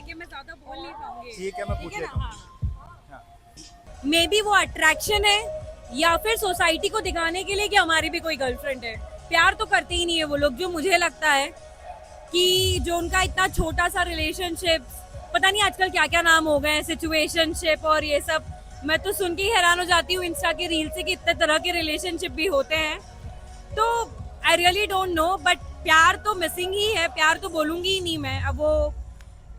है, मैं ज्यादा बोल नहीं पाऊंगी। ठीक है, मैं पूछ है लेता ना? हूँ। हाँ। हाँ। मे बी वो अट्रैक्शन है, या फिर सोसाइटी को दिखाने के लिए कि हमारी भी कोई गर्लफ्रेंड है। प्यार तो करते ही नहीं है वो लोग, जो मुझे लगता है कि जो उनका इतना छोटा सा रिलेशनशिप, पता नहीं आजकल क्या क्या नाम हो गए हैं, सिचुएशनशिप और ये सब। मैं तो सुन के ही हैरान हो जाती हूँ इंस्टा के रील से कि इतने तरह के रिलेशनशिप भी होते हैं। तो I really don't know, but प्यार तो मिसिंग ही है। प्यार तो बोलूंगी ही नहीं मैं। अब वो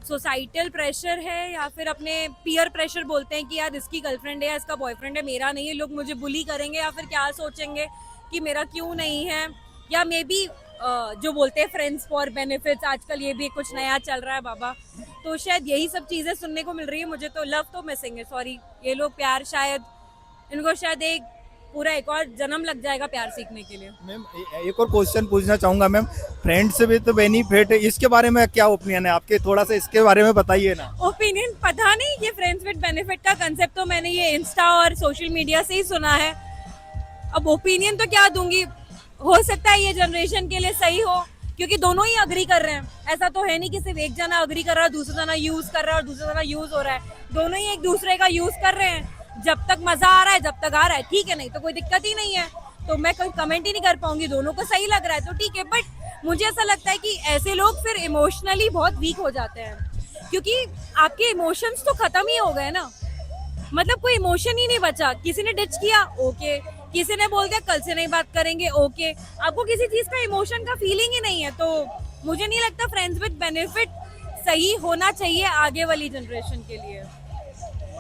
सोसाइटल प्रेशर है या फिर अपने पीयर प्रेशर बोलते हैं कि यार इसकी गर्लफ्रेंड है या इसका बॉयफ्रेंड है, मेरा नहीं है, लोग मुझे बुली करेंगे या फिर क्या सोचेंगे कि मेरा क्यों नहीं है। या मे बी जो बोलते हैं फ्रेंड्स फॉर बेनिफिट्स, आजकल ये भी कुछ नया चल रहा है बाबा। तो शायद यही सब चीज़ें सुनने को मिल रही है मुझे। तो लव तो मिसिंग है, सॉरी। ये लोग प्यार शायद, इनको शायद एक पूरा एक और जन्म लग जाएगा प्यार सीखने के लिए। मैम एक और क्वेश्चन पूछना चाहूंगा मैम, फ्रेंड्स विद बेनिफिट, इसके बारे में क्या ओपिनियन है आपके, थोड़ा सा इसके बारे में बताइए ना। ओपिनियन पता नहीं, ये फ्रेंड्स विद बेनिफिट का कंसेप्ट तो मैंने ये इंस्टा और सोशल मीडिया से ही सुना है। अब ओपिनियन तो क्या दूंगी, हो सकता है ये जनरेशन के लिए सही हो, क्योंकि दोनों ही अग्री कर रहे हैं। ऐसा तो है नहीं कि सिर्फ एक जना अग्री कर रहा है, दूसरा जना यूज कर रहा है और दूसरा जना यूज हो रहा है। दोनों ही एक दूसरे का यूज कर रहे हैं। जब तक मजा आ रहा है, जब तक आ रहा है ठीक है, नहीं तो कोई दिक्कत ही नहीं है। तो मैं कोई कमेंट ही नहीं कर पाऊंगी, दोनों को सही लग रहा है तो ठीक है। बट मुझे ऐसा लगता है कि ऐसे लोग फिर इमोशनली बहुत वीक हो जाते हैं, क्योंकि आपके इमोशंस तो खत्म ही हो गए ना। मतलब कोई इमोशन ही नहीं बचा। किसी ने डिच किया, ओके। किसी ने बोल दिया कल से नहीं बात करेंगे, ओके। आपको किसी चीज का इमोशन का फीलिंग ही नहीं है। तो मुझे नहीं लगता फ्रेंड्स विद बेनिफिट सही होना चाहिए आगे वाली जनरेशन के लिए।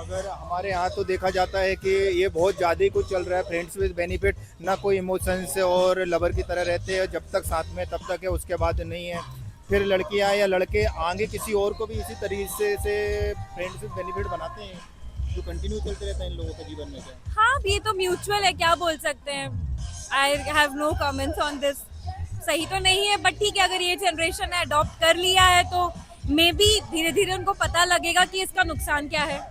अगर हमारे यहाँ तो देखा जाता है कि ये बहुत ज़्यादा ही कुछ चल रहा है, फ्रेंड्स विद बेनिफिट, ना कोई इमोशंस और लवर की तरह रहते हैं, जब तक साथ में तब तक है, उसके बाद नहीं है। फिर लड़कियाँ या लड़के आगे किसी और को भी इसी तरीके से फ्रेंड्स विद बेनिफिट बनाते हैं, जो कंटिन्यू चलते रहता है इन लोगों के जीवन में। क्या हाँ, ये तो म्यूचुअल है, क्या बोल सकते हैं। I have no comments on this. सही तो नहीं है, बट ठीक है, अगर ये जनरेशन ने अडॉप्ट कर लिया है तो मे बी धीरे धीरे उनको पता लगेगा कि इसका नुकसान क्या है।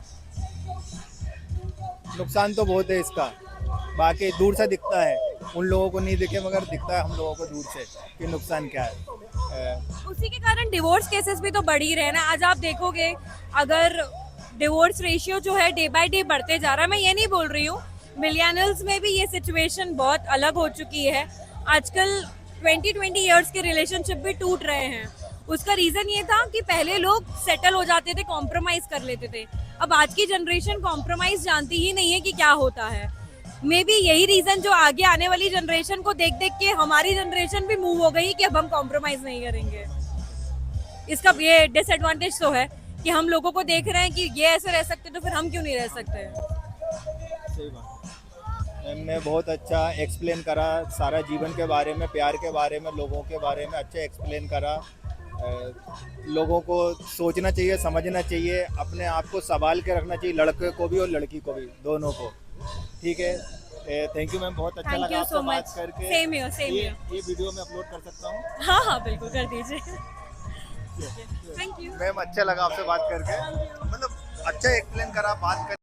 नुकसान तो बहुत है इसका, बाकी दूर से दिखता है, उन लोगों को नहीं दिखे मगर दिखता है हम लोगों को दूर से कि नुकसान क्या है। उसी के कारण डिवोर्स केसेस भी तो बढ़ ही रहे हैं ना। आज आप देखोगे, अगर डिवोर्स रेशियो जो है डे बाय डे बढ़ते जा रहा है, मैं ये नहीं बोल रही हूँ, मिलियनल्स में भी ये सिचुएशन बहुत अलग हो चुकी है। आजकल 20-20 इयर्स के रिलेशनशिप भी टूट रहे हैं। उसका रीजन ये था कि पहले लोग सेटल हो जाते थे, कॉम्प्रोमाइज कर लेते थे। अब आज की जनरेशन कॉम्प्रोमाइज जानती ही नहीं है कि क्या होता है। मे बी यही रीजन जो आगे आने वाली जनरेशन को देख देख के हमारी जनरेशन भी मूव हो गई कि अब हम कॉम्प्रोमाइज नहीं करेंगे। इसका ये डिसएडवांटेज तो है कि हम लोगों को देख रहे हैं कि ये ऐसे रह सकते, तो फिर हम क्यों नहीं रह सकते। सही बात। मैम ने बहुत अच्छा एक्सप्लेन करा, सारा जीवन के बारे में, प्यार के बारे में, लोगों के बारे में अच्छा एक्सप्लेन करा। लोगों को सोचना चाहिए, समझना चाहिए, अपने आप को संभाल के रखना चाहिए, लड़के को भी और लड़की को भी, दोनों को। ठीक है, थैंक यू मैम, बहुत अच्छा थैंक लगा यू आपसे सो बात मच। करके। Same here, same here. ये वीडियो में अपलोड कर सकता हूँ? हाँ हाँ, बिल्कुल कर दीजिए। Thank you. मैम अच्छा लगा आपसे बात करके, मतलब अच्छा एक्सप्लेन करा, बात कर